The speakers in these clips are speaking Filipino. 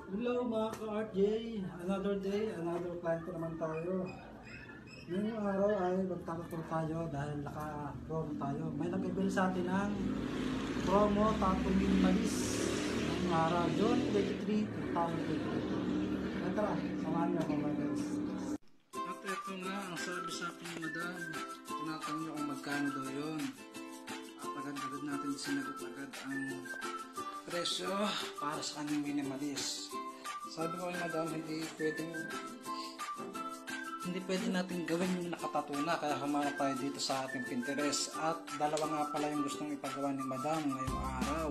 Hello mga ka-RJ, another day, another client naman tayo. Ngayong araw ay magtatato tayo dahil naka-promo tayo. May nag-bill sa atin ng promo tattoo minimalist. Ngayong araw, June 23, 2023. Tara, samahan niyo ako mga guys. At ito nga, ang sabi sa akin ni madam, tinatanong niyo kung magkano daw yun. At agad-agad natin sinagot agad ang presyo para sa kanyang minimalist. Sabi ko kay madam, hindi pwede natin gawin yung nakatato na, kaya humanap tayo dito sa ating Pinterest. At dalawa nga pala yung gustong ipagawa ni madam ngayong araw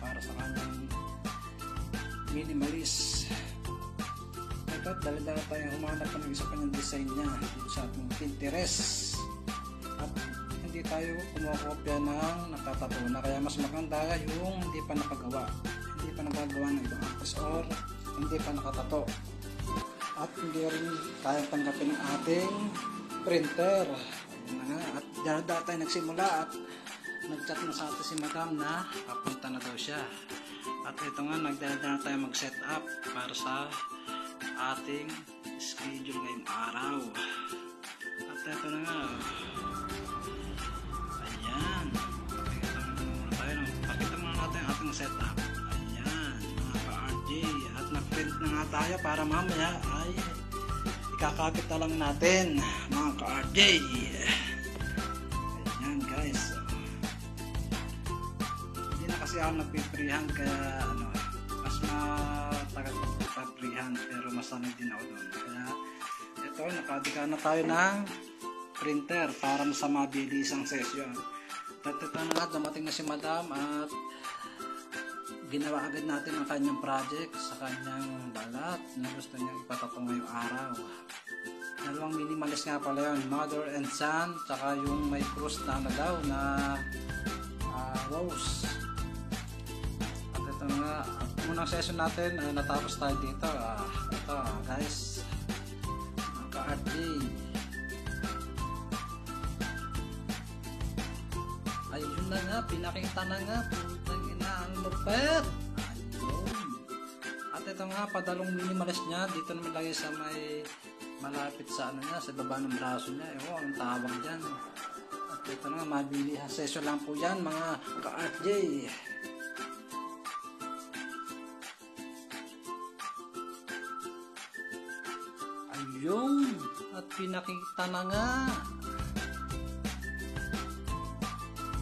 para sa kanyang minimalist. Ito, dala-dala tayo humanap ng isa pa ng design niya dito sa ating Pinterest. At hindi tayo kumukopya ng nakatato na, kaya mas maganda yung hindi pa nakagawa, hindi pa nagagawa ng ibang artist or hindi pa nakatato. At hindi rin tayo tanggapin ng ating printer. At dahil tayo nagsimula at nag-chat na sa atin si madam na papunta na daw siya. At ito nga, nagdala tayo mag-set up para sa ating schedule ngayong araw. At ito na nga, ayan, pakita muna natin ang ating setup. Ayan mga ka-RJ, at na-print na nga tayo para mamaya ay ikakapit na lang natin mga ka-RJ. Ayan guys, hindi na kasi ako nagpiprehan, kaya mas matagal pagpiprehan, pero masanay din ako doon. Kaya ito, nakadika na tayo ng printer para sa mabilis ang session. At ito na nga, dumating na si madam at ginawa agad natin ang kanyang project sa kanyang balat na gusto niya ipatato ngayong araw. Dalawang minimalist nga pala yun, mother and son, tsaka yung may cross na daw na rose. At ito nga, unang session natin ay natapos tayo dito. Ito guys, mga ka-RJ, ayun na nga, pinakita na nga, putang ina, ang lupet. Ayun. At ito nga, padalong minimalist niya, dito naman lagi sa may malapit sa niya, sa baba ng braso niya. Ewan, anong tawag dyan. At ito na nga, mabili session lang po yan mga ka-RJ. Ayun, at pinakita na nga.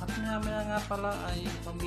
At maya nga pala ay